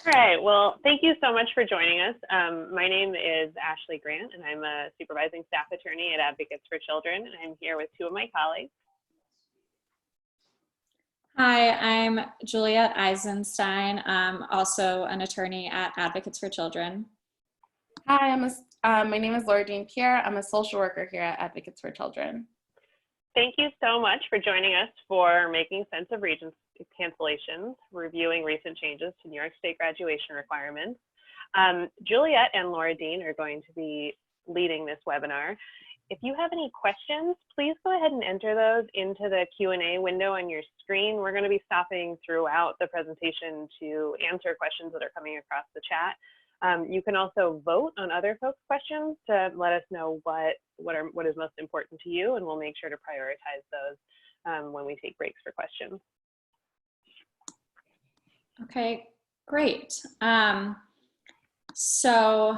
All right, well, thank you so much for joining us. My name is Ashley Grant, and I'm a supervising staff attorney at Advocates for Children, and I'm here with two of my colleagues. Hi, I'm Juliet Eisenstein. I'm also an attorney at Advocates for Children. Hi, my name is Laura Jean Pierre. I'm a social worker here at Advocates for Children. Thank you so much for joining us for Making Sense of Regents Cancellations, reviewing recent changes to New York State graduation requirements. Juliet and Laura Dean are going to be leading this webinar. If you have any questions, please go ahead and enter those into the Q&A window on your screen. We're going to be stopping throughout the presentation to answer questions that are coming across the chat. You can also vote on other folks' questions to let us know what is most important to you, and we'll make sure to prioritize those when we take breaks for questions. Okay, great. So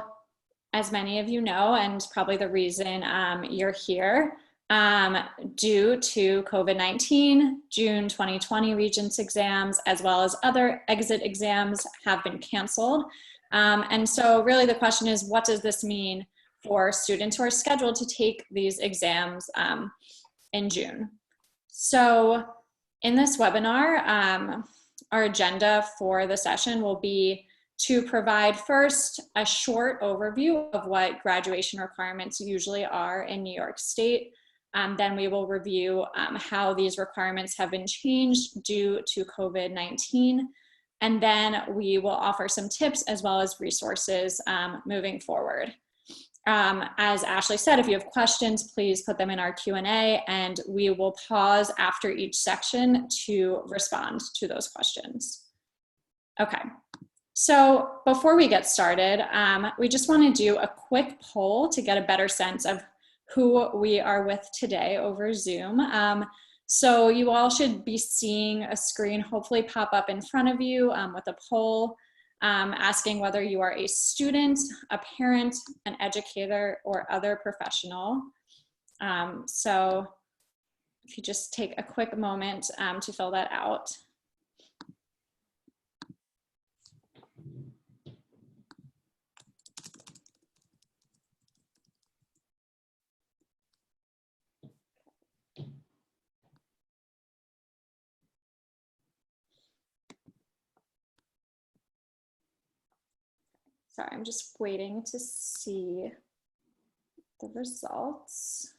as many of you know, and probably the reason you're here, due to COVID-19, June 2020 Regents exams, as well as other exit exams have been canceled. And so really the question is, what does this mean for students who are scheduled to take these exams in June? So in this webinar, our agenda for the session will be to provide first a short overview of what graduation requirements usually are in New York State. Then we will review how these requirements have been changed due to COVID-19. And then we will offer some tips as well as resources moving forward. As Ashley said, if you have questions, please put them in our Q&A, and we will pause after each section to respond to those questions. Okay, so before we get started, we just want to do a quick poll to get a better sense of who we are with today over Zoom. So you all should be seeing a screen hopefully pop up in front of you with a poll asking whether you are a student, a parent, an educator, or other professional. So if you just take a quick moment to fill that out. Sorry, I'm just waiting to see the results.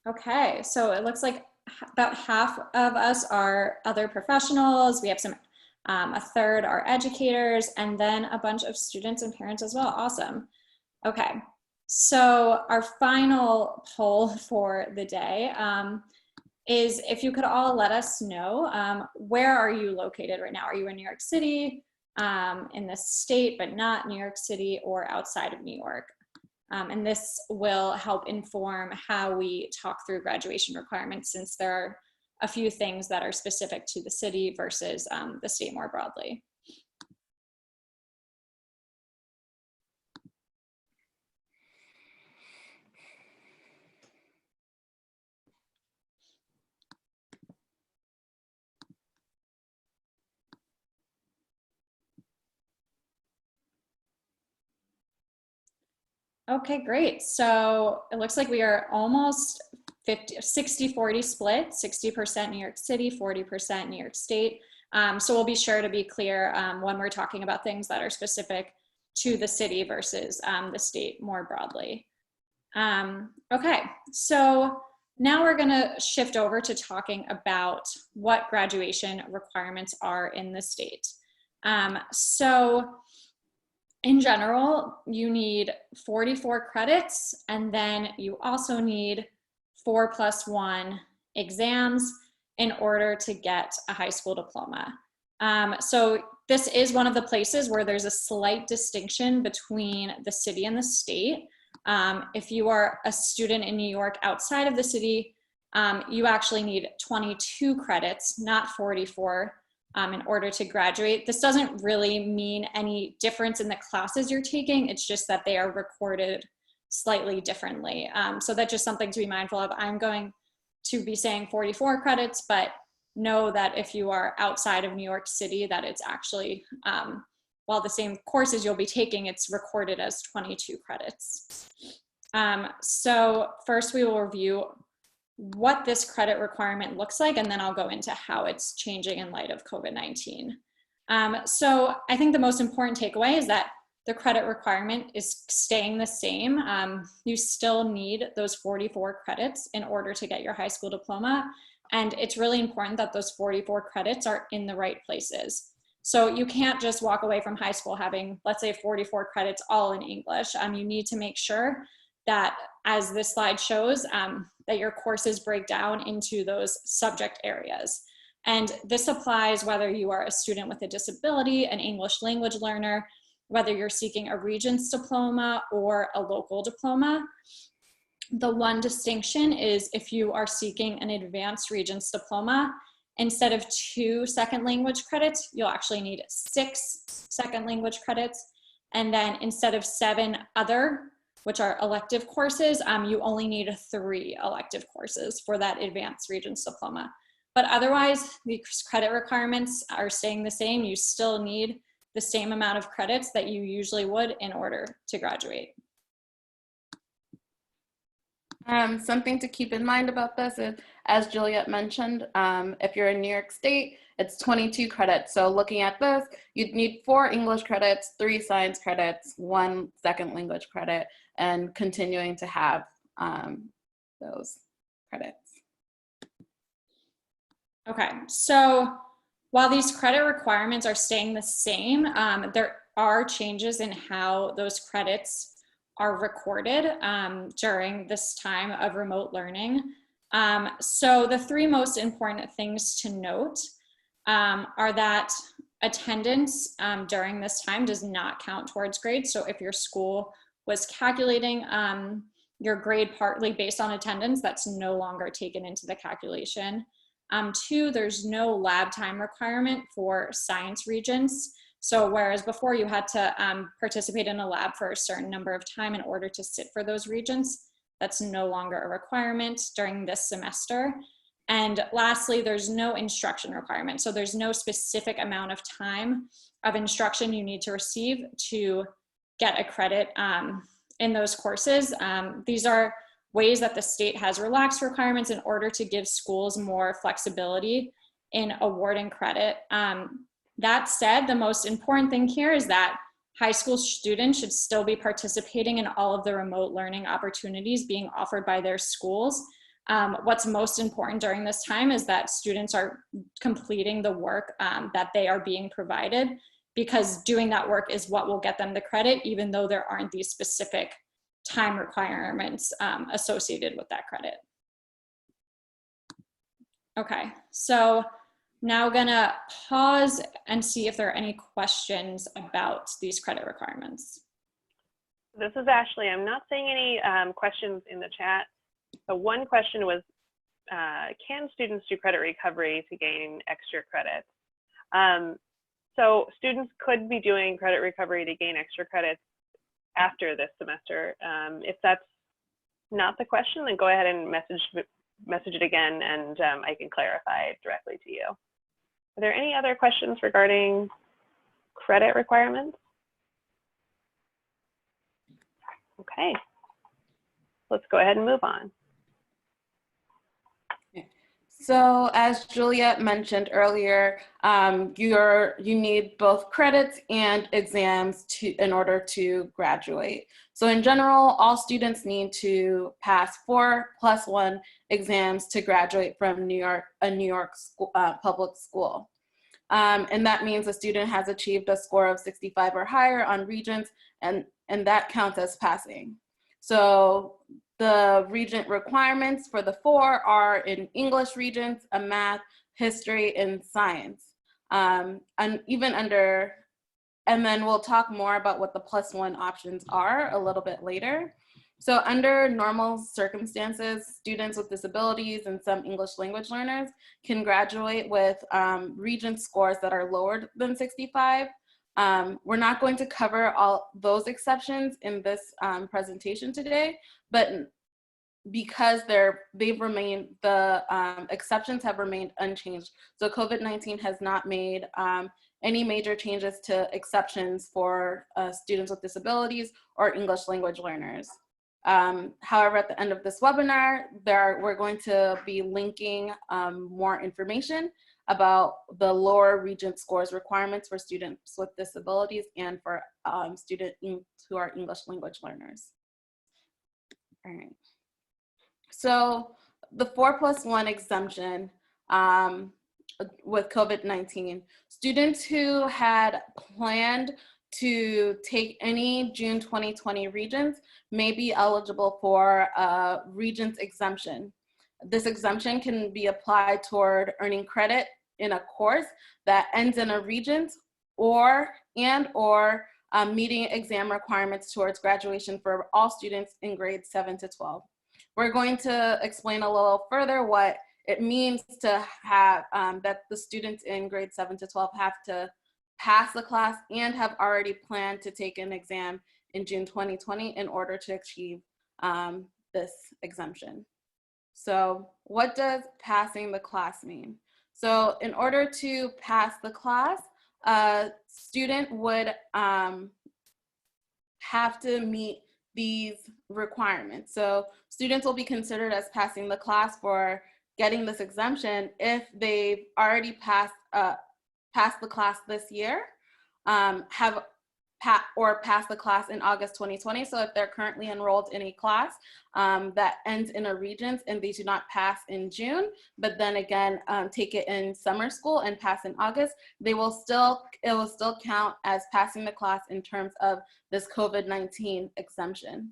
Okay, so it looks like about half of us are other professionals. We have a third are educators, and then a bunch of students and parents as well. Awesome. Okay, so our final poll for the day is if you could all let us know, where are you located right now? Are you in New York City, in the state, but not New York City, or outside of New York? And this will help inform how we talk through graduation requirements, since there are a few things that are specific to the city versus the state more broadly. Okay, great. So it looks like we are almost 60-40 split, 60% New York City, 40% New York State. So we'll be sure to be clear when we're talking about things that are specific to the city versus the state more broadly. Okay, so now we're gonna shift over to talking about what graduation requirements are in the state. So in general, you need 44 credits, and then you also need 4+1 exams in order to get a high school diploma. So this is one of the places where there's a slight distinction between the city and the state. If you are a student in New York outside of the city, you actually need 22 credits, not 44. In order to graduate. This doesn't really mean any difference in the classes you're taking. It's just that they are recorded slightly differently. So that's just something to be mindful of. I'm going to be saying 44 credits, but know that if you are outside of New York City, that it's actually, while the same courses you'll be taking, it's recorded as 22 credits. So first we will review what this credit requirement looks like, and then I'll go into how it's changing in light of COVID-19. So I think the most important takeaway is that the credit requirement is staying the same. You still need those 44 credits in order to get your high school diploma. And it's really important that those 44 credits are in the right places. So you can't just walk away from high school having, let's say, 44 credits all in English. You need to make sure that, as this slide shows, that your courses break down into those subject areas. And this applies whether you are a student with a disability, an English language learner, whether you're seeking a Regents diploma or a local diploma. The one distinction is if you are seeking an advanced Regents diploma, instead of 2 second language credits, you'll actually need 6 second language credits. And then instead of 7 other, which are elective courses, you only need 3 elective courses for that advanced Regents diploma. But otherwise, the credit requirements are staying the same. You still need the same amount of credits that you usually would in order to graduate. Something to keep in mind about this is, as Juliet mentioned, if you're in New York State, it's 22 credits. So looking at this, you'd need 4 English credits, 3 science credits, 1 second language credit, and continuing to have those credits. Okay, so while these credit requirements are staying the same, there are changes in how those credits are recorded during this time of remote learning. So the 3 most important things to note are that attendance during this time does not count towards grades. So if your school was calculating your grade partly based on attendance, that's no longer taken into the calculation. 2, there's no lab time requirement for science Regents. So whereas before you had to participate in a lab for a certain number of time in order to sit for those Regents, that's no longer a requirement during this semester. And lastly, there's no instruction requirement. So there's no specific amount of time of instruction you need to receive to get a credit in those courses. These are ways that the state has relaxed requirements in order to give schools more flexibility in awarding credit. That said, the most important thing here is that high school students should still be participating in all of the remote learning opportunities being offered by their schools. What's most important during this time is that students are completing the work that they are being provided, because doing that work is what will get them the credit, even though there aren't these specific time requirements associated with that credit. Okay, so now gonna pause and see if there are any questions about these credit requirements. This is Ashley. I'm not seeing any questions in the chat. So one question was, can students do credit recovery to gain extra credits? So students could be doing credit recovery to gain extra credits after this semester. If that's not the question, then go ahead and message it again, and I can clarify directly to you. Are there any other questions regarding credit requirements? Okay, let's go ahead and move on. So as Juliet mentioned earlier, you need both credits and exams in order to graduate. So in general, all students need to pass 4+1 exams to graduate from a New York school, public school. And that means a student has achieved a score of 65 or higher on Regents, and that counts as passing. So the Regent requirements for the 4 are in English Regents, a math, history, and science. And then we'll talk more about what the +1 options are a little bit later. So under normal circumstances, students with disabilities and some English language learners can graduate with Regent scores that are lower than 65. We're not going to cover all those exceptions in this presentation today, but because they've remained, the exceptions have remained unchanged. So COVID-19 has not made any major changes to exceptions for students with disabilities or English language learners. However, at the end of this webinar, we're going to be linking more information about the lower Regents scores requirements for students with disabilities and for students who are English language learners. All right. So the 4+1 exemption with COVID-19, students who had planned to take any June 2020 Regents may be eligible for a Regents exemption. This exemption can be applied toward earning credit in a course that ends in a Regents or meeting exam requirements towards graduation for all students in grades 7 to 12. We're going to explain a little further what it means to have that the students in grades 7 to 12 have to pass the class and have already planned to take an exam in June 2020 in order to achieve this exemption. So what does passing the class mean? So in order to pass the class, a student would have to meet these requirements. So students will be considered as passing the class for getting this exemption if they've already passed the class this year, or passed the class in August 2020. So if they're currently enrolled in a class that ends in a Regents and they do not pass in June, but then again take it in summer school and pass in August, it will still count as passing the class in terms of this COVID-19 exemption.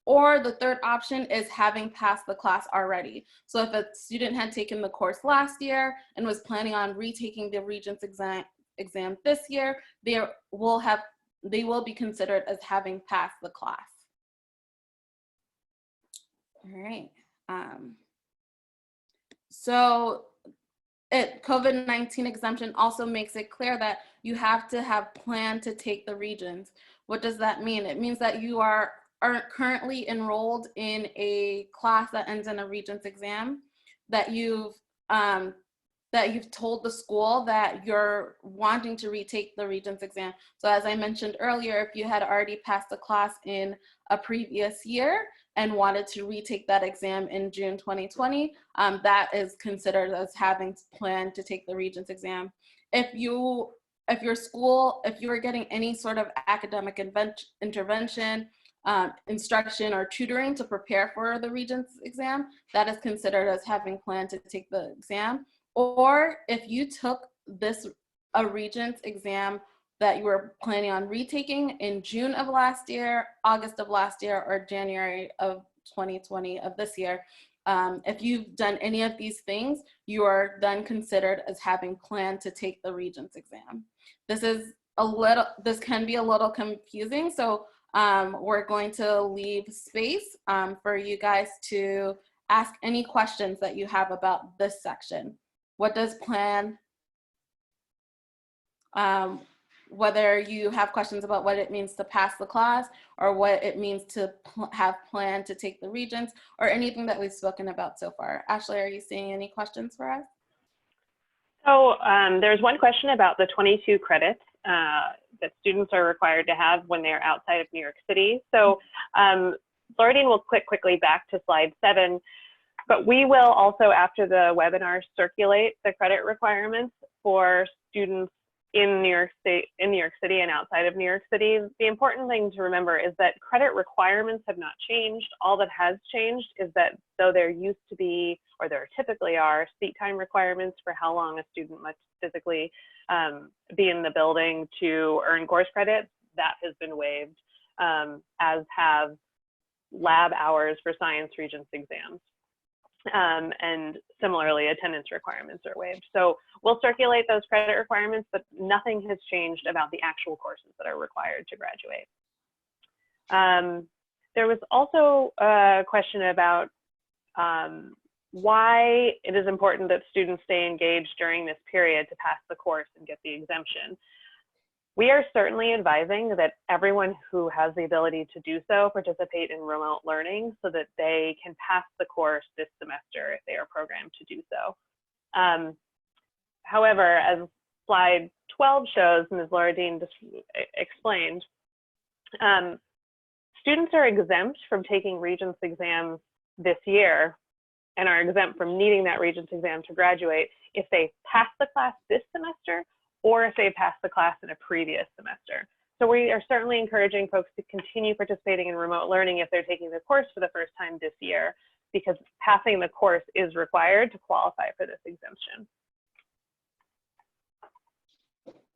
Or the third option is having passed the class already. So if a student had taken the course last year and was planning on retaking the Regents exam this year, they will be considered as having passed the class. All right. So COVID-19 exemption also makes it clear that you have to have planned to take the Regents. What does that mean? It means that you aren't currently enrolled in a class that ends in a Regents exam, that you've told the school that you're wanting to retake the Regents exam. So as I mentioned earlier, if you had already passed the class in a previous year and wanted to retake that exam in June 2020, that is considered as having planned to take the Regents exam. If you are getting any sort of academic intervention, instruction or tutoring to prepare for the Regents exam, that is considered as having planned to take the exam. Or if you took a Regents exam that you were planning on retaking in June of last year, August of last year, or January of 2020 of this year, if you've done any of these things, you are then considered as having planned to take the Regents exam. This can be a little confusing, so we're going to leave space for you guys to ask any questions that you have about this section. What does plan, whether you have questions about what it means to pass the class or what it means to have planned to take the Regents or anything that we've spoken about so far. Ashley, are you seeing any questions for us? So there's one question about the 22 credits that students are required to have when they're outside of New York City. So Lauradine will quickly back to slide 7, but we will also, after the webinar, circulate the credit requirements for students in New York City and outside of New York City. The important thing to remember is that credit requirements have not changed. All that has changed is that though there used to be, or there typically are, seat time requirements for how long a student must physically be in the building to earn course credit, that has been waived, as have lab hours for science Regents exams. And similarly, attendance requirements are waived. So we'll circulate those credit requirements, but nothing has changed about the actual courses that are required to graduate. There was also a question about why it is important that students stay engaged during this period to pass the course and get the exemption. We are certainly advising that everyone who has the ability to do so participate in remote learning so that they can pass the course this semester if they are programmed to do so. However, as slide 12 shows, Ms. Laura Dean just explained, students are exempt from taking Regents exams this year and are exempt from needing that Regents exam to graduate if they pass the class this semester or if they pass the class in a previous semester. So we are certainly encouraging folks to continue participating in remote learning if they're taking the course for the first time this year, because passing the course is required to qualify for this exemption.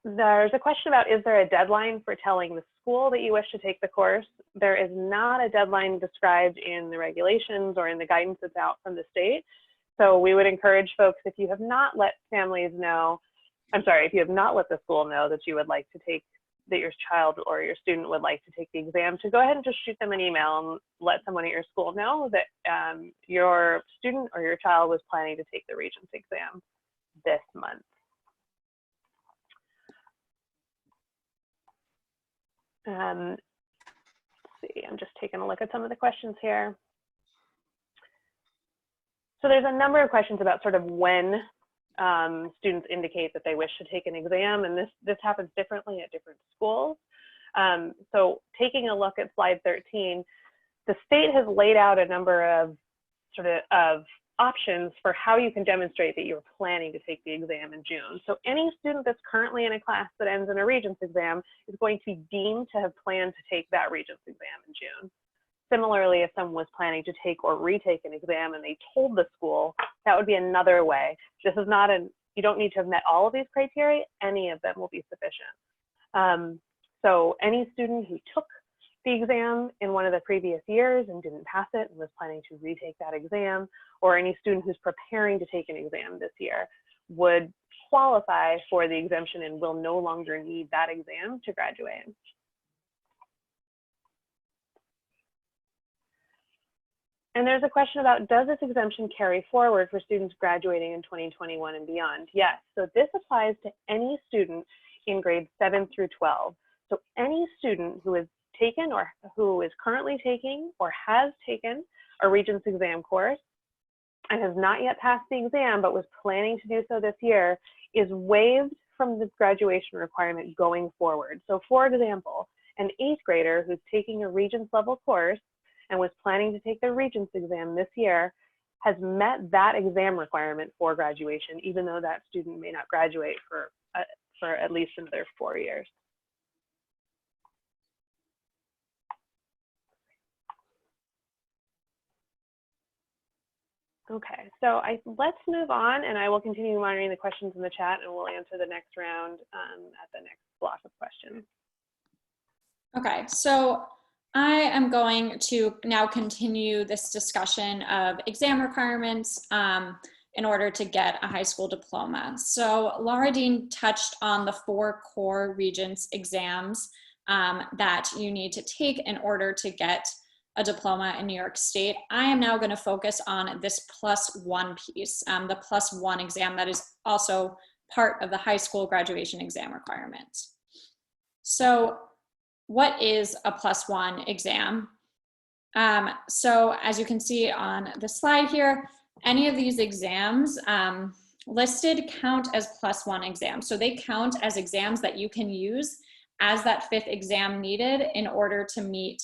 There's a question about, is there a deadline for telling the school that you wish to take the course? There is not a deadline described in the regulations or in the guidance that's out from the state. So we would encourage folks, if you have not let families know, if you have not let the school know that you would like to take, that your child or your student would like to take the exam, to go ahead and just shoot them an email and let someone at your school know that your student or your child was planning to take the Regents exam this month. Let's see, I'm just taking a look at some of the questions here. So there's a number of questions about sort of when students indicate that they wish to take an exam, and this happens differently at different schools. So taking a look at slide 13, the state has laid out a number of options for how you can demonstrate that you're planning to take the exam in June. So any student that's currently in a class that ends in a Regents exam is going to be deemed to have planned to take that Regents exam in June. Similarly, if someone was planning to take or retake an exam and they told the school, that would be another way. This is not you don't need to have met all of these criteria, any of them will be sufficient. So any student who took the exam in one of the previous years and didn't pass it and was planning to retake that exam, or any student who's preparing to take an exam this year would qualify for the exemption and will no longer need that exam to graduate. And there's a question about, does this exemption carry forward for students graduating in 2021 and beyond? Yes, so this applies to any student in grades 7 through 12. So any student who is taken or who is currently taking or has taken a Regents exam course and has not yet passed the exam but was planning to do so this year is waived from the graduation requirement going forward. So for example, an 8th grader who's taking a Regents level course and was planning to take the Regents exam this year has met that exam requirement for graduation, even though that student may not graduate for at least another 4 years. Okay, so let's move on, and I will continue monitoring the questions in the chat, and we'll answer the next round at the next block of questions. Okay, so I am going to now continue this discussion of exam requirements in order to get a high school diploma. So Laura Dean touched on the 4 core Regents exams that you need to take in order to get a diploma in New York State. I am now going to focus on this +1 piece, the +1 exam that is also part of the high school graduation exam requirements. So what is a +1 exam? So as you can see on the slide here, any of these exams listed count as +1 exams. So they count as exams that you can use as that 5th exam needed in order to meet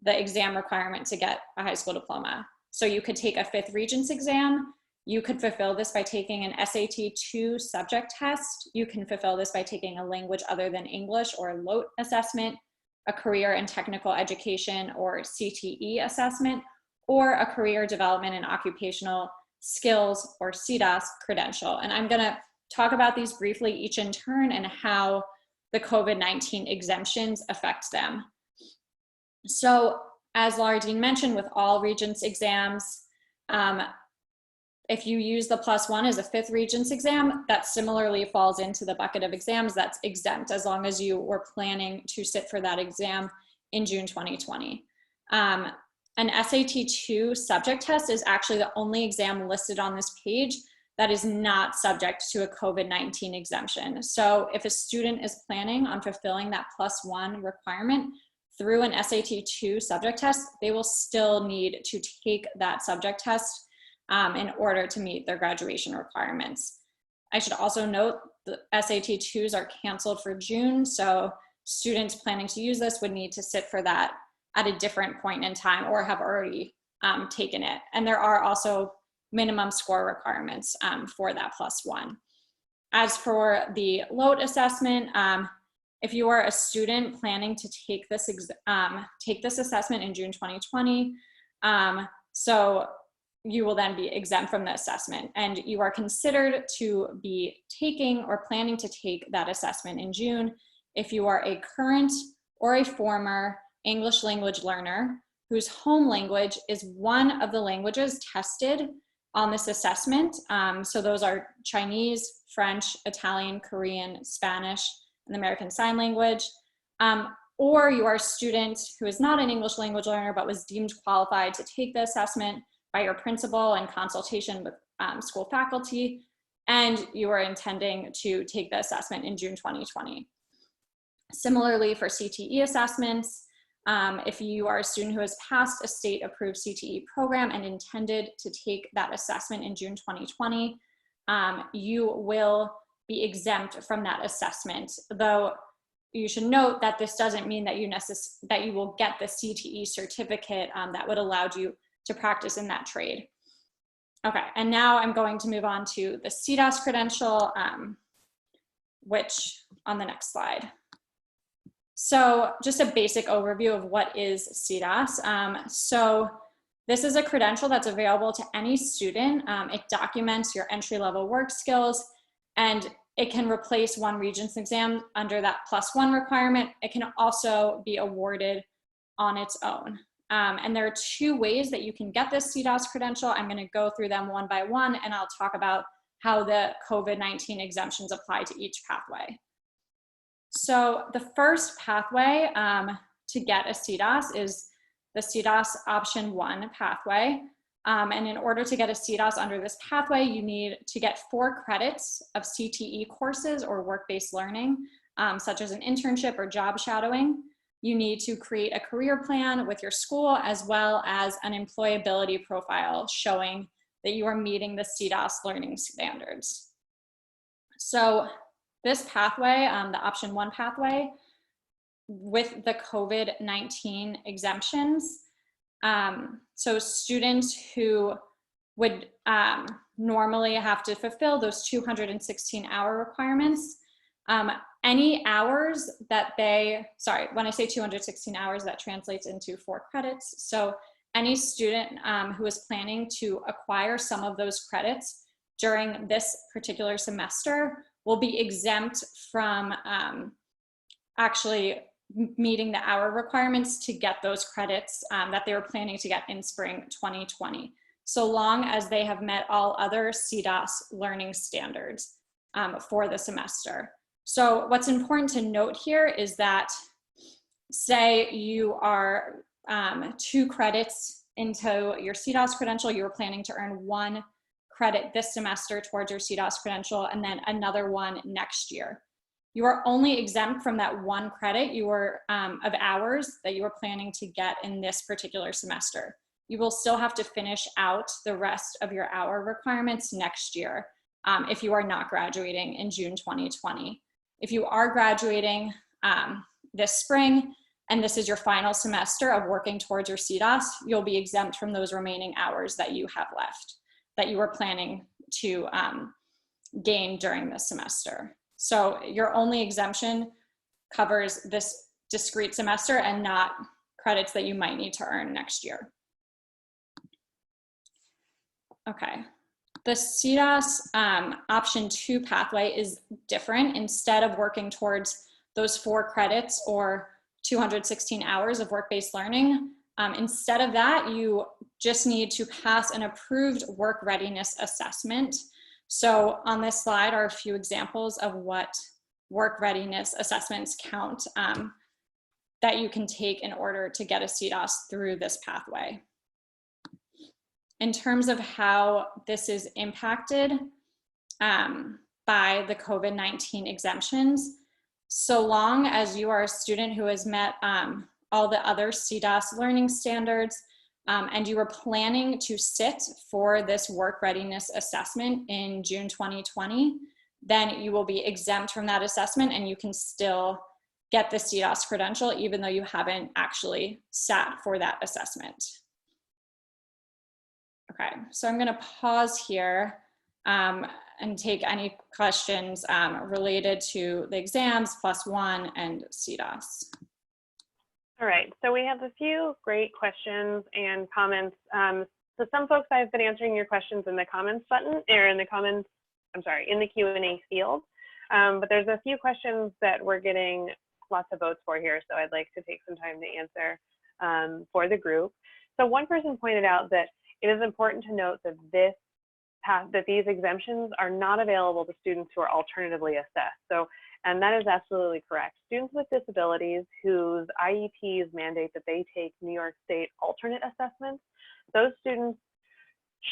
the exam requirement to get a high school diploma. So you could take a 5th Regents exam. You could fulfill this by taking an SAT 2 subject test. You can fulfill this by taking a language other than English or LOT assessment, a career and technical education or CTE assessment, or a career development and occupational skills or CEDAS credential. And I'm gonna talk about these briefly each in turn and how the COVID-19 exemptions affect them. So as Laura Dean mentioned, with all Regents exams, if you use the +1 as a 5th Regents exam, that similarly falls into the bucket of exams that's exempt as long as you were planning to sit for that exam in June 2020. An SAT 2 subject test is actually the only exam listed on this page that is not subject to a COVID-19 exemption. So if a student is planning on fulfilling that +1 requirement through an SAT 2 subject test, they will still need to take that subject test in order to meet their graduation requirements. I should also note the SAT 2s are canceled for June, so students planning to use this would need to sit for that at a different point in time or have already taken it. And there are also minimum score requirements for that +1. As for the LOTE assessment, if you are a student planning to take this assessment in June 2020, so you will then be exempt from the assessment, and you are considered to be taking or planning to take that assessment in June if you are a current or a former English language learner whose home language is one of the languages tested on this assessment. So those are Chinese, French, Italian, Korean, Spanish, and the American Sign Language. Or you are a student who is not an English language learner but was deemed qualified to take the assessment by your principal in consultation with school faculty, and you are intending to take the assessment in June 2020. Similarly, for CTE assessments, if you are a student who has passed a state-approved CTE program and intended to take that assessment in June 2020, you will be exempt from that assessment, though you should note that this doesn't mean that you will get the CTE certificate that would allow you to practice in that trade. Okay, and now I'm going to move on to the CEDAS credential, which on the next slide. So just a basic overview of what is CEDAS. So this is a credential that's available to any student. It documents your entry-level work skills, and it can replace one Regents exam under that +1 requirement. It can also be awarded on its own. And there are 2 ways that you can get this CEDAS credential. I'm going to go through them one by one, and I'll talk about how the COVID-19 exemptions apply to each pathway. So the first pathway to get a CEDAS is the CEDAS Option 1 pathway. And in order to get a CEDAS under this pathway, you need to get 4 credits of CTE courses or work-based learning, such as an internship or job shadowing. You need to create a career plan with your school, as well as an employability profile showing that you are meeting the CEDAS learning standards. So this pathway, the Option 1 pathway, with the COVID-19 exemptions, so students who would normally have to fulfill those 216-hour requirements, any hours that when I say 216 hours, that translates into 4 credits. So any student who is planning to acquire some of those credits during this particular semester will be exempt from actually meeting the hour requirements to get those credits that they were planning to get in spring 2020, so long as they have met all other CEDAS learning standards for the semester. So what's important to note here is that, say you are 2 credits into your CEDAS credential, you were planning to earn 1 credit this semester towards your CEDAS credential, and then another 1 next year. You are only exempt from that 1 credit of hours that you are planning to get in this particular semester. You will still have to finish out the rest of your hour requirements next year if you are not graduating in June 2020. If you are graduating this spring, and this is your final semester of working towards your CEDAS, you'll be exempt from those remaining hours that you have left, that you were planning to gain during this semester. So your only exemption covers this discrete semester and not credits that you might need to earn next year. Okay. The CEDAS Option 2 pathway is different. Instead of working towards those 4 credits or 216 hours of work-based learning, instead of that, you just need to pass an approved work readiness assessment. So on this slide are a few examples of what work readiness assessments count that you can take in order to get a CEDAS through this pathway. In terms of how this is impacted, by the COVID-19 exemptions, so long as you are a student who has met all the other CEDAS learning standards, and you were planning to sit for this work readiness assessment in June 2020, then you will be exempt from that assessment and you can still get the CEDAS credential even though you haven't actually sat for that assessment. Okay, so I'm gonna pause here and take any questions related to the exams, +1, and CEDAS. All right, so we have a few great questions and comments. So some folks, I've been answering your questions in the comments button, or in the comments, I'm sorry, in the Q&A field. But there's a few questions that we're getting lots of votes for here, so I'd like to take some time to answer for the group. So one person pointed out that it is important to note that these exemptions are not available to students who are alternatively assessed. So, and that is absolutely correct. Students with disabilities whose IEPs mandate that they take New York State alternate assessments, those students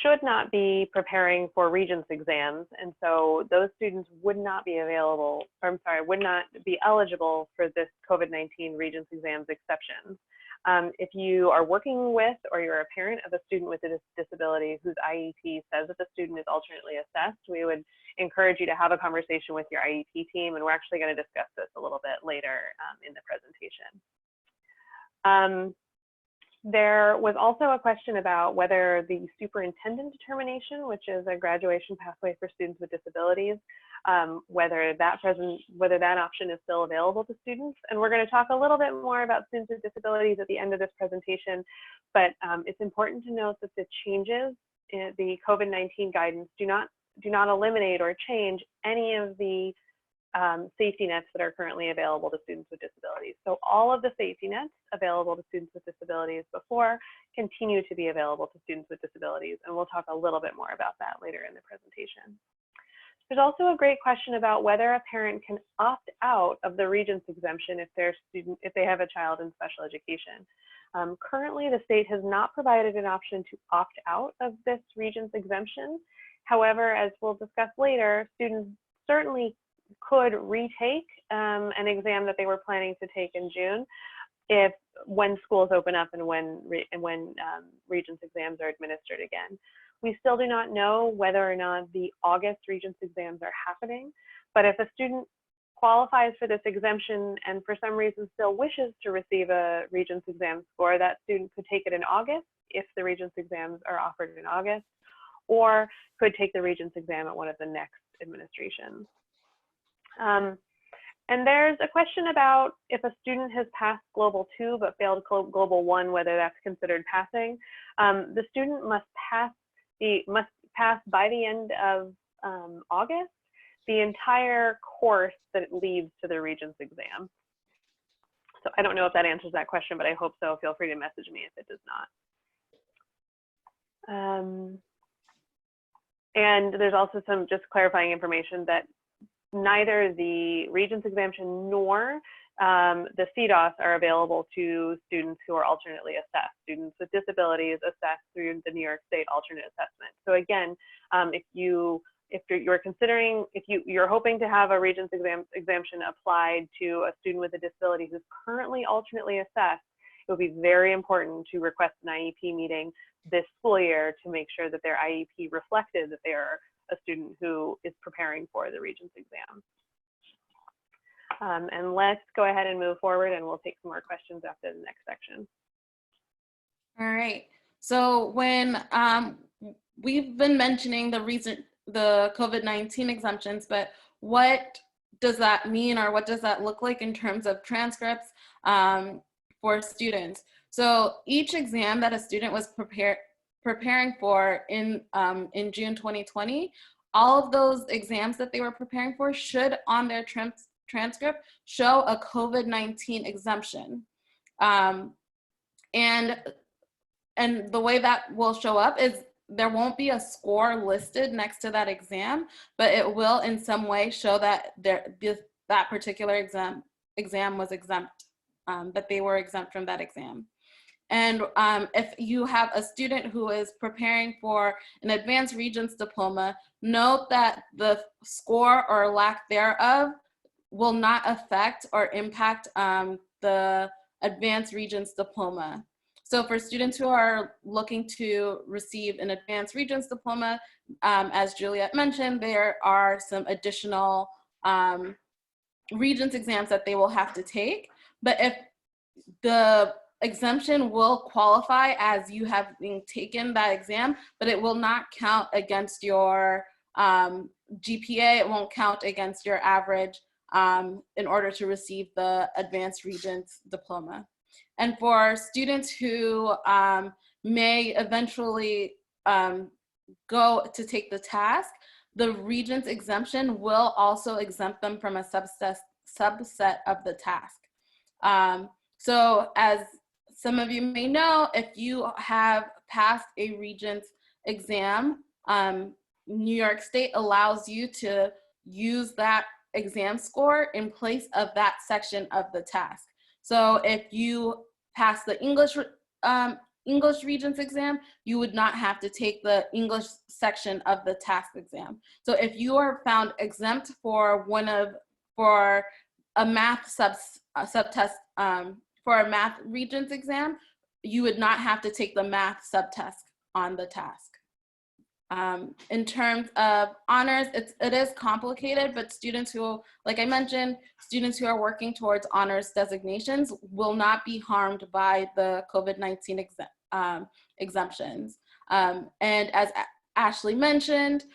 should not be preparing for Regents exams. And so those students would not be available, or I'm sorry, would not be eligible for this COVID-19 Regents exams exception. If you are working with or you're a parent of a student with a disability whose IEP says that the student is alternately assessed, we would encourage you to have a conversation with your IEP team, and we're actually going to discuss this a little bit later in the presentation. There was also a question about whether the superintendent determination, which is a graduation pathway for students with disabilities, whether that option is still available to students. And we're going to talk a little bit more about students with disabilities at the end of this presentation, but it's important to note that the changes in the COVID-19 guidance do not eliminate or change any of the safety nets that are currently available to students with disabilities. So all of the safety nets available to students with disabilities before continue to be available to students with disabilities, and we'll talk a little bit more about that later in the presentation. There's also a great question about whether a parent can opt out of the Regents exemption if they have a child in special education. Currently, the state has not provided an option to opt out of this Regents exemption. However, as we'll discuss later, students certainly could retake an exam that they were planning to take in June when schools open up and when Regents exams are administered again. We still do not know whether or not the August Regents exams are happening, but if a student qualifies for this exemption and for some reason still wishes to receive a Regents exam score, that student could take it in August if the Regents exams are offered in August, or could take the Regents exam at one of the next administrations. And there's a question about if a student has passed Global 2 but failed Global 1, whether that's considered passing. The student must pass by the end of August the entire course that it leads to the Regents exam. So I don't know if that answers that question, but I hope so. Feel free to message me if it does not. And there's also some just clarifying information that neither the Regents exemption nor the CEDAS are available to students who are alternately assessed, students with disabilities assessed through the New York State alternate assessment. So again, if you're hoping to have a Regents exemption applied to a student with a disability who's currently alternately assessed, it would be very important to request an IEP meeting this school year to make sure that their IEP reflected that they are a student who is preparing for the Regents exam. And let's go ahead and move forward, and we'll take some more questions after the next section. All right. So when we've been mentioning the COVID-19 exemptions, but what does that mean, or what does that look like in terms of transcripts for students? So each exam that a student was preparing for in June 2020, all of those exams that they were preparing for should on their transcript show a COVID-19 exemption. And the way that will show up is there won't be a score listed next to that exam, but it will in some way show that that particular exam was exempt, that they were exempt from that exam. And if you have a student who is preparing for an advanced Regents diploma, note that the score or lack thereof will not affect or impact the advanced Regents diploma. So for students who are looking to receive an advanced Regents diploma, as Juliet mentioned, there are some additional Regents exams that they will have to take. But if the exemption will qualify as you have been taken that exam, but it will not count against your GPA, it won't count against your average in order to receive the advanced Regents diploma. And for students who may eventually go to take the task, the Regents exemption will also exempt them from a subset of the task. So as some of you may know, if you have passed a Regents exam, New York State allows you to use that exam score in place of that section of the task. So if you pass the English Regents exam, you would not have to take the English section of the task exam. So if you are found exempt for a math subtest for a math Regents exam, you would not have to take the math subtest on the task. In terms of honors, it is complicated, but students who, like I mentioned, students who are working towards honors designations will not be harmed by the COVID-19 exemptions. And as Ashley mentioned,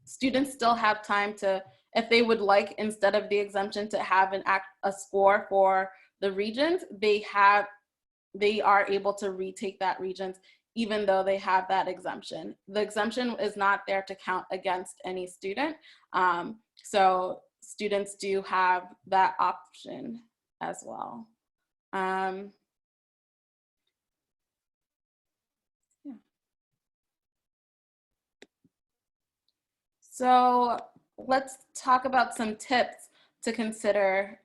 students still have time to, if they would like, instead of the exemption, to have a score for the Regents, they are able to retake that Regents even though they have that exemption. The exemption is not there to count against any student. So students do have that option as well. Yeah. So let's talk about some tips to consider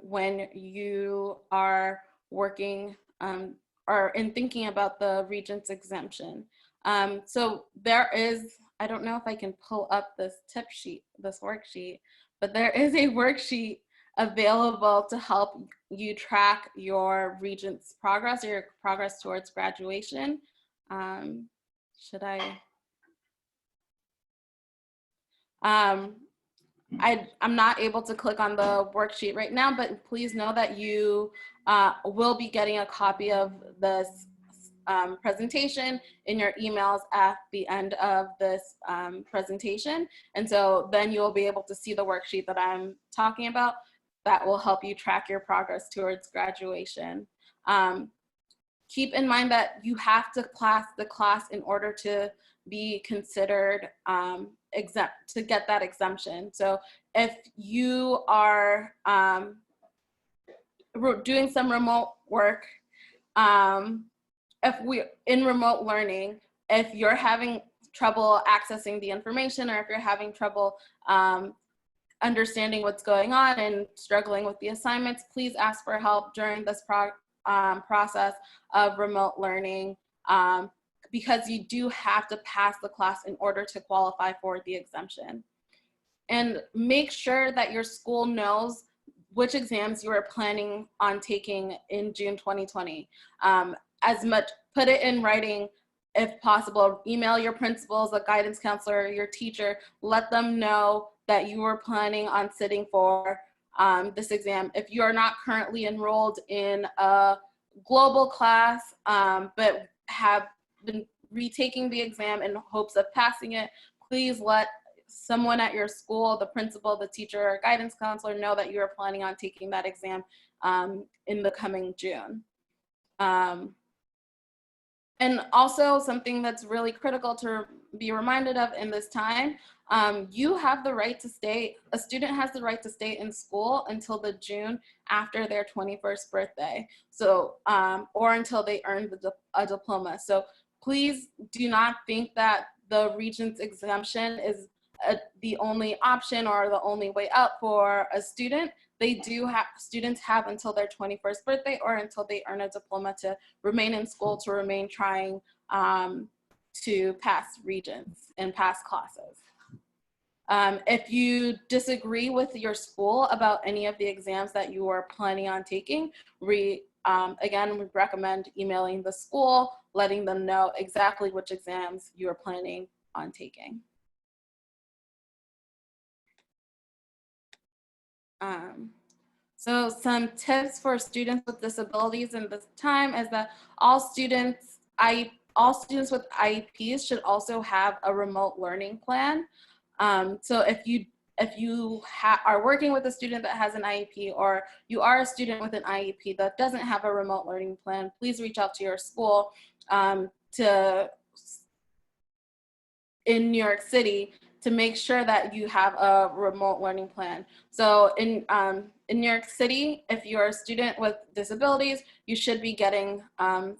when you are working or in thinking about the Regents exemption. So there is, I don't know if I can pull up this tip sheet, this worksheet, but there is a worksheet available to help you track your Regents progress or your progress towards graduation. Should I? I'm not able to click on the worksheet right now, but please know that you will be getting a copy of this presentation in your emails at the end of this presentation. And so then you'll be able to see the worksheet that I'm talking about that will help you track your progress towards graduation. Keep in mind that you have to pass the class in order to be considered exempt, to get that exemption. So if you are doing some remote work, in remote learning, if you're having trouble accessing the information, or if you're having trouble understanding what's going on and struggling with the assignments, please ask for help during this process of remote learning, because you do have to pass the class in order to qualify for the exemption. And make sure that your school knows which exams you are planning on taking in June 2020. Put it in writing if possible. Email your principals, a guidance counselor, your teacher. Let them know that you are planning on sitting for this exam. If you are not currently enrolled in a global class, but have been retaking the exam in hopes of passing it, please let someone at your school, the principal, the teacher, or guidance counselor know that you are planning on taking that exam in the coming June. And also something that's really critical to be reminded of in this time, you have the right to stay, a student has the right to stay in school until the June after their 21st birthday. So, or until they earn a diploma. So please do not think that the Regents exemption is the only option or the only way out for a student. students have until their 21st birthday or until they earn a diploma to remain in school, to remain trying to pass Regents and pass classes. If you disagree with your school about any of the exams that you are planning on taking, again, we recommend emailing the school, letting them know exactly which exams you are planning on taking. So some tips for students with disabilities in this time is that all students with IEPs should also have a remote learning plan. So if you are working with a student that has an IEP, or you are a student with an IEP that doesn't have a remote learning plan, please reach out to your school in New York City to make sure that you have a remote learning plan. So in New York City, if you're a student with disabilities, you should be getting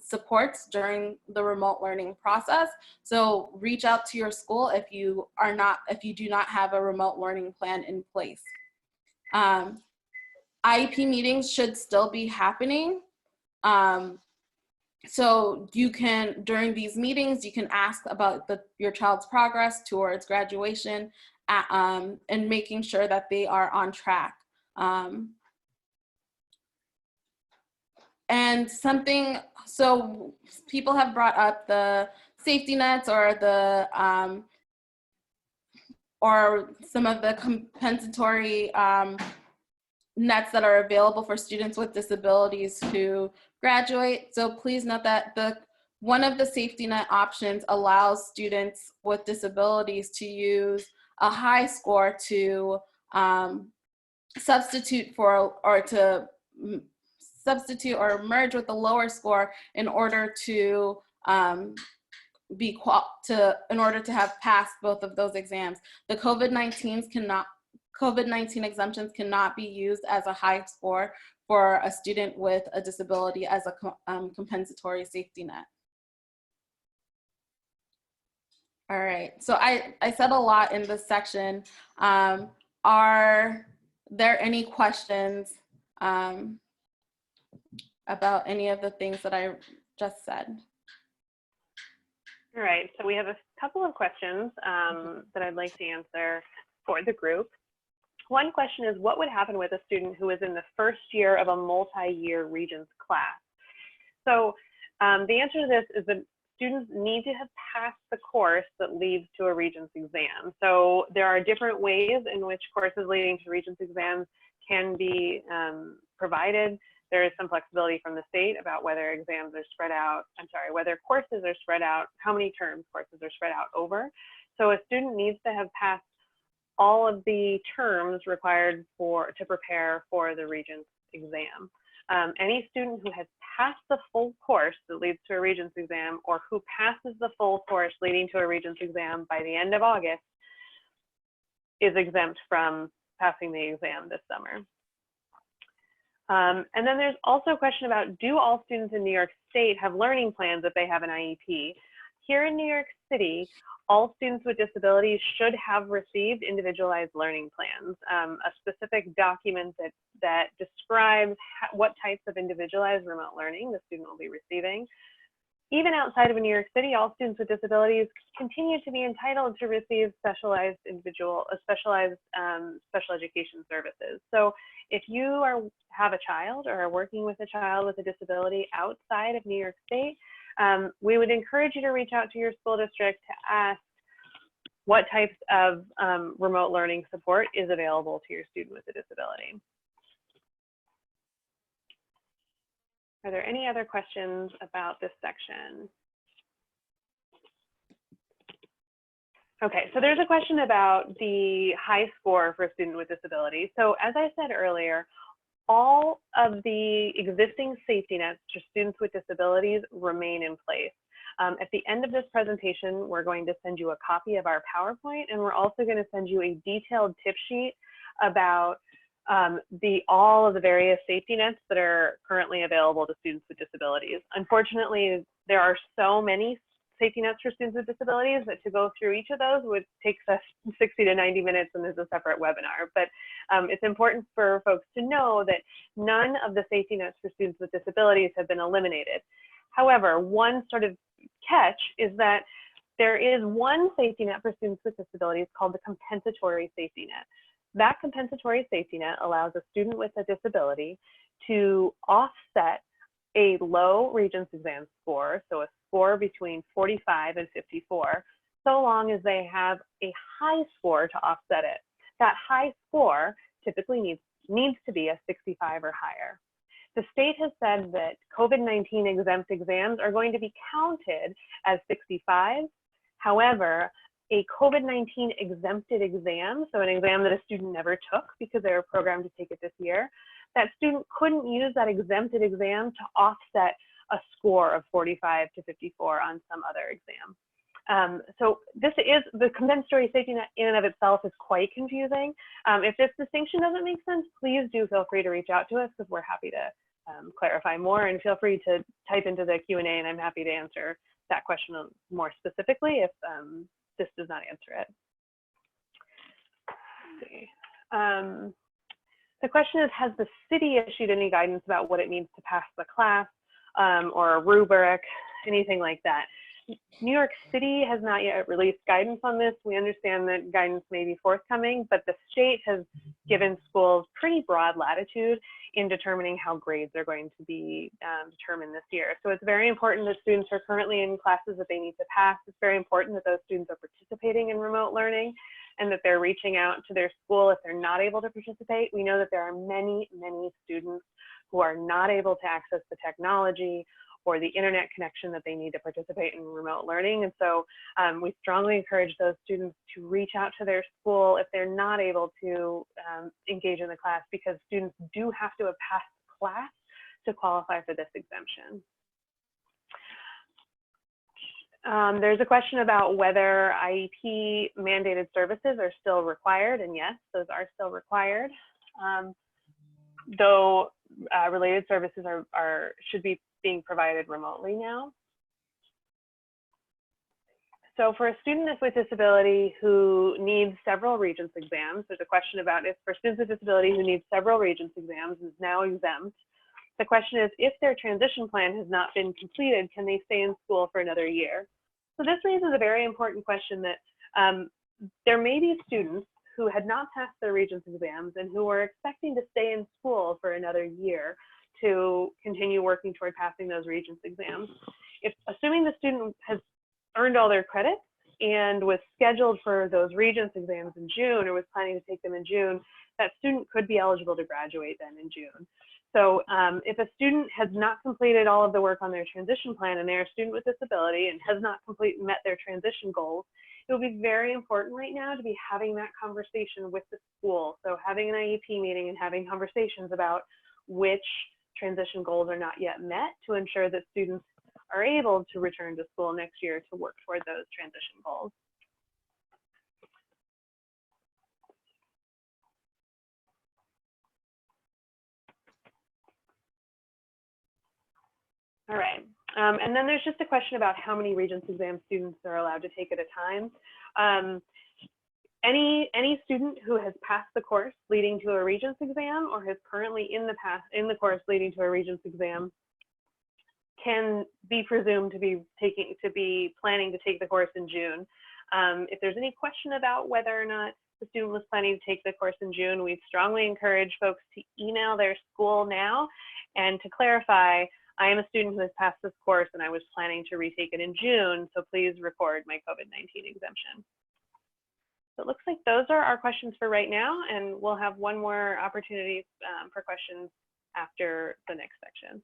supports during the remote learning process. So reach out to your school if you do not have a remote learning plan in place. IEP meetings should still be happening. So you can, during these meetings, you can ask about your child's progress towards graduation and making sure that they are on track. And so people have brought up the safety nets or or some of the compensatory nets that are available for students with disabilities who graduate. So please note that one of the safety net options allows students with disabilities to use a high score to substitute for merge with a lower score in order to in order to have passed both of those exams. The COVID-19 exemptions cannot be used as a high score for a student with a disability as a compensatory safety net. All right, so I said a lot in this section. Are there any questions about any of the things that I just said? All right, so we have a couple of questions that I'd like to answer for the group. One question is, what would happen with a student who is in the first year of a multi-year Regents class? So the answer to this is that students need to have passed the course that leads to a Regents exam. So there are different ways in which courses leading to Regents exams can be provided. There is some flexibility from the state about whether exams are spread out, whether courses are spread out, how many terms courses are spread out over. So a student needs to have passed all of the terms required to prepare for the Regents exam. Any student who has passed the full course that leads to a Regents exam, or who passes the full course leading to a Regents exam by the end of August, is exempt from passing the exam this summer. And then there's also a question about, do all students in New York State have learning plans if they have an IEP? Here in New York City, all students with disabilities should have received individualized learning plans, a specific document that describes what types of individualized remote learning the student will be receiving. Even outside of New York City, all students with disabilities continue to be entitled to receive specialized special education services. So if you have a child or are working with a child with a disability outside of New York State, we would encourage you to reach out to your school district to ask what types of remote learning support is available to your student with a disability. Are there any other questions about this section? Okay, so there's a question about the high score for a student with disability. So as I said earlier, all of the existing safety nets for students with disabilities remain in place. At the end of this presentation, we're going to send you a copy of our PowerPoint, and we're also going to send you a detailed tip sheet about all of the various safety nets that are currently available to students with disabilities. Unfortunately, there are so many safety nets for students with disabilities, but to go through each of those would take us 60 to 90 minutes, and there's a separate webinar. But it's important for folks to know that none of the safety nets for students with disabilities have been eliminated. However, one sort of catch is that there is one safety net for students with disabilities called the compensatory safety net. That compensatory safety net allows a student with a disability to offset a low Regents exam score, so a score between 45 and 54, so long as they have a high score to offset it. That high score typically needs to be a 65 or higher. The state has said that COVID-19 exempt exams are going to be counted as 65. However, a COVID-19 exempted exam, so an exam that a student never took because they were programmed to take it this year, that student couldn't use that exempted exam to offset a score of 45 to 54 on some other exam. So this is, the compensatory safety net in and of itself is quite confusing. If this distinction doesn't make sense, please do feel free to reach out to us because we're happy to clarify more, and feel free to type into the Q&A and I'm happy to answer that question more specifically if this does not answer it. Let's see. The question is, has the city issued any guidance about what it means to pass the class or a rubric, anything like that? New York City has not yet released guidance on this. We understand that guidance may be forthcoming, but the state has given schools pretty broad latitude in determining how grades are going to be determined this year. So it's very important that students are currently in classes that they need to pass. It's very important that those students are participating in remote learning and that they're reaching out to their school if they're not able to participate. We know that there are many, many students who are not able to access the technology or the internet connection that they need to participate in remote learning. And so we strongly encourage those students to reach out to their school if they're not able to engage in the class, because students do have to have passed the class to qualify for this exemption. There's a question about whether IEP mandated services are still required, and yes, those are still required. Though related services should be being provided remotely now. So for a student with disability who needs several Regents exams, there's a question about if for students with disability who need several Regents exams is now exempt. The question is, if their transition plan has not been completed, can they stay in school for another year? So this raises a very important question that there may be students who had not passed their Regents exams and who were expecting to stay in school for another year to continue working toward passing those Regents exams. If assuming the student has earned all their credits and was scheduled for those Regents exams in June or was planning to take them in June, that student could be eligible to graduate then in June. So if a student has not completed all of the work on their transition plan and they're a student with disability and has not met their transition goals, it will be very important right now to be having that conversation with the school. So having an IEP meeting and having conversations about which transition goals are not yet met to ensure that students are able to return to school next year to work toward those transition goals. All right, and then there's just a question about how many Regents exam students are allowed to take at a time. Any student who has passed the course leading to a Regents exam or is currently in the course leading to a Regents exam can be presumed to be planning to take the course in June. If there's any question about whether or not the student was planning to take the course in June, we strongly encourage folks to email their school now and to clarify, I am a student who has passed this course and I was planning to retake it in June, so please record my COVID-19 exemption. So it looks like those are our questions for right now, and we'll have one more opportunity for questions after the next section.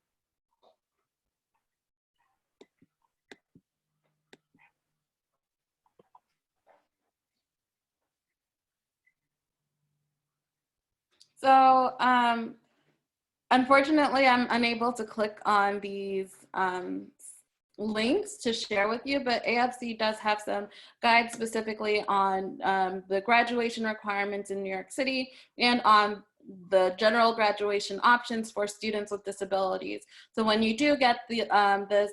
So unfortunately, I'm unable to click on these links to share with you, but AFC does have some guides specifically on the graduation requirements in New York City and on the general graduation options for students with disabilities. So when you do get the this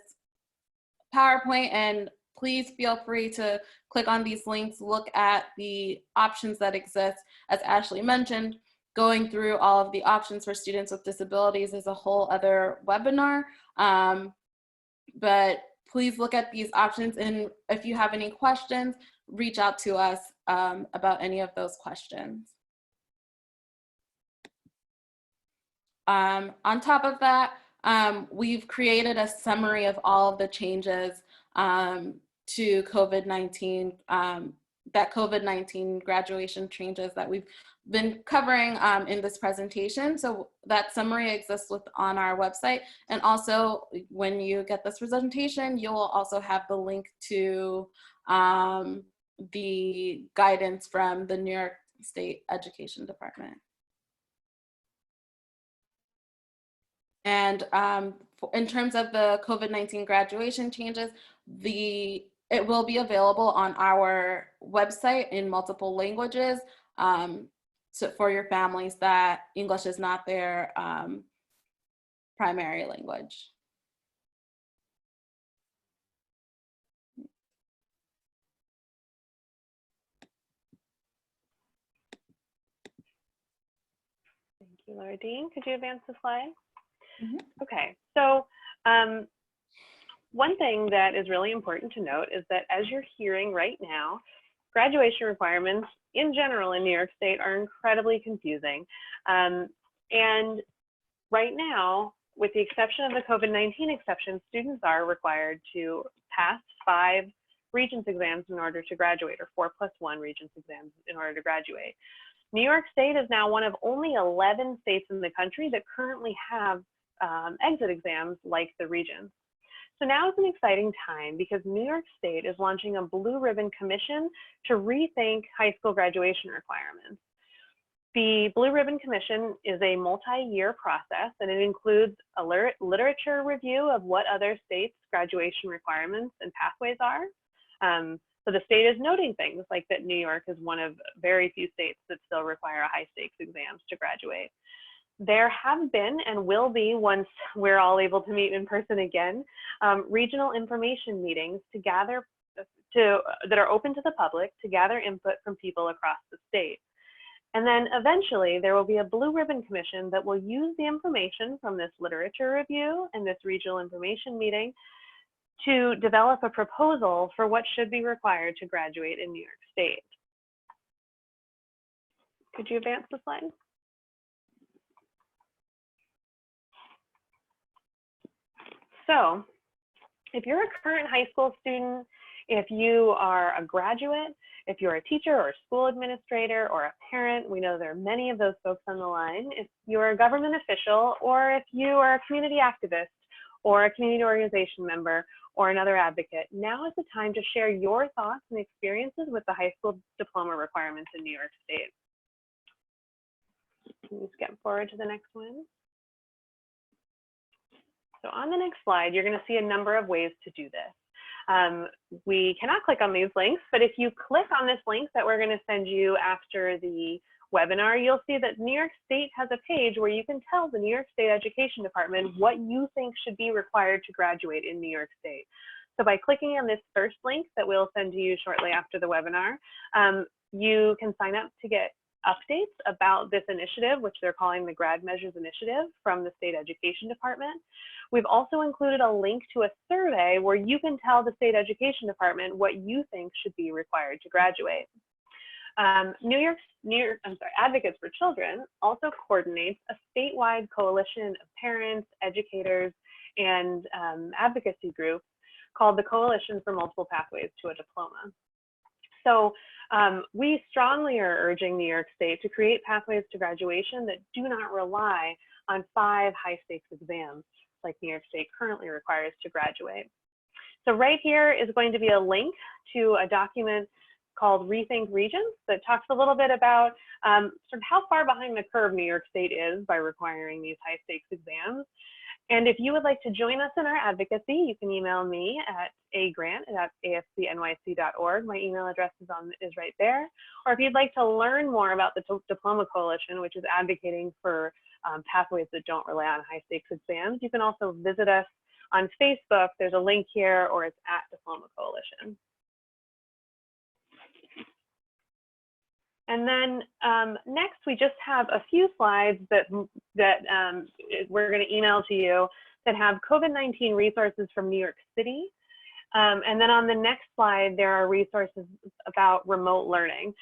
PowerPoint and please feel free to click on these links, look at the options that exist. As Ashley mentioned, going through all of the options for students with disabilities is a whole other webinar. But please look at these options, and if you have any questions, reach out to us about any of those questions. On top of that, we've created a summary of all of the changes to COVID-19, that COVID-19 graduation changes that we've been covering in this presentation. So that summary exists on our website. And also when you get this presentation, you will also have the link to the guidance from the New York State Education Department. And in terms of the COVID-19 graduation changes, it will be available on our website in multiple languages, so for your families that English is not their primary language. Thank you, Laura Dean. Could you advance the slide? Mm-hmm. Okay, so one thing that is really important to note is that as you're hearing right now, graduation requirements in general in New York State are incredibly confusing. And right now, with the exception of the COVID-19 exception, students are required to pass 5 Regents exams in order to graduate, or 4+1 Regents exams in order to graduate. New York State is now one of only 11 states in the country that currently have exit exams like the Regents. So now is an exciting time because New York State is launching a Blue Ribbon Commission to rethink high school graduation requirements. The Blue Ribbon Commission is a multi-year process, and it includes a literature review of what other states' graduation requirements and pathways are. So the state is noting things like that New York is one of very few states that still require high stakes exams to graduate. There have been and will be, once we're all able to meet in person again, regional information meetings that are open to the public to gather input from people across the state. And then eventually there will be a Blue Ribbon Commission that will use the information from this literature review and this regional information meeting to develop a proposal for what should be required to graduate in New York State. Could you advance the slide? So if you're a current high school student, if you are a graduate, if you're a teacher or a school administrator or a parent, we know there are many of those folks on the line. If you're a government official, or if you are a community activist or a community organization member or another advocate, now is the time to share your thoughts and experiences with the high school diploma requirements in New York State. Can you skip forward to the next one? So on the next slide, you're going to see a number of ways to do this. We cannot click on these links, but if you click on this link that we're going to send you after the webinar, you'll see that New York State has a page where you can tell the New York State Education Department what you think should be required to graduate in New York State. So by clicking on this first link that we'll send to you shortly after the webinar, you can sign up to get updates about this initiative, which they're calling the Grad Measures Initiative from the State Education Department. We've also included a link to a survey where you can tell the State Education Department what you think should be required to graduate. Advocates for Children also coordinates a statewide coalition of parents, educators, and advocacy groups called the Coalition for Multiple Pathways to a Diploma. So we strongly are urging New York State to create pathways to graduation that do not rely on 5 high-stakes exams like New York State currently requires to graduate. So right here is going to be a link to a document called Rethink Regents that talks a little bit about sort of how far behind the curve New York State is by requiring these high-stakes exams. And if you would like to join us in our advocacy, you can email me at agrant@ascnyc.org. My email address is right there. Or if you'd like to learn more about the Diploma Coalition, which is advocating for pathways that don't rely on high-stakes exams, you can also visit us on Facebook. There's a link here, or it's @Diploma Coalition. Coalition. And then next, we just have a few slides that we're going to email to you that have COVID-19 resources from New York City. And then on the next slide, there are resources about remote learning.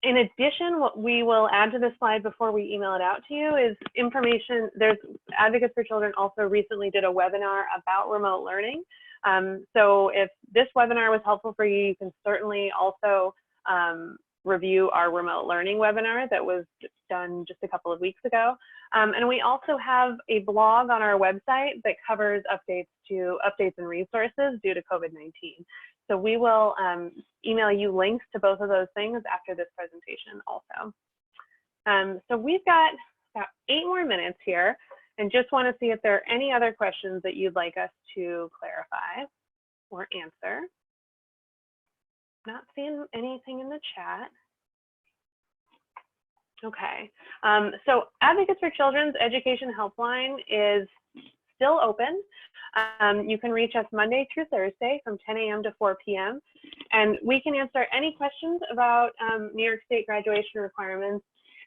In addition, what we will add to this slide before we email it out to you is information. There's Advocates for Children also recently did a webinar about remote learning. So if this webinar was helpful for you, you can certainly also review our remote learning webinar that was done just a couple of weeks ago. And we also have a blog on our website that covers updates and resources due to COVID-19. So we will email you links to both of those things after this presentation also. So we've got about 8 more minutes here and just want to see if there are any other questions that you'd like us to clarify or answer. Not seeing anything in the chat. Okay, so Advocates for Children's Education Helpline is still open. You can reach us Monday through Thursday from 10 a.m. to 4 p.m. And we can answer any questions about New York State graduation requirements.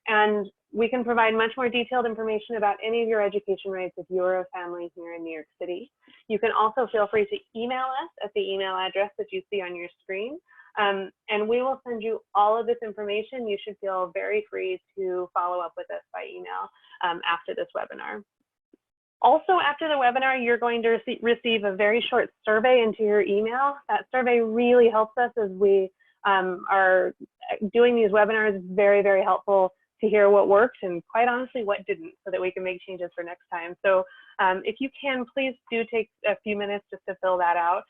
And we can provide much more detailed information about any of your education rights if you're a family here in New York City. You can also feel free to email us at the email address that you see on your screen. And we will send you all of this information. You should feel very free to follow up with us by email after this webinar. Also, after the webinar, you're going to receive a very short survey into your email. That survey really helps us as we are doing these webinars. It's very, very helpful to hear what worked and quite honestly what didn't, so that we can make changes for next time. So if you can, please do take a few minutes just to fill that out.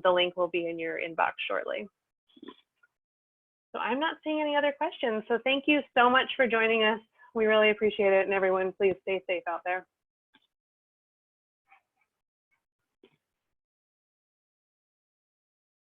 The link will be in your inbox shortly. So I'm not seeing any other questions. So thank you so much for joining us. We really appreciate it. And everyone, please stay safe out there.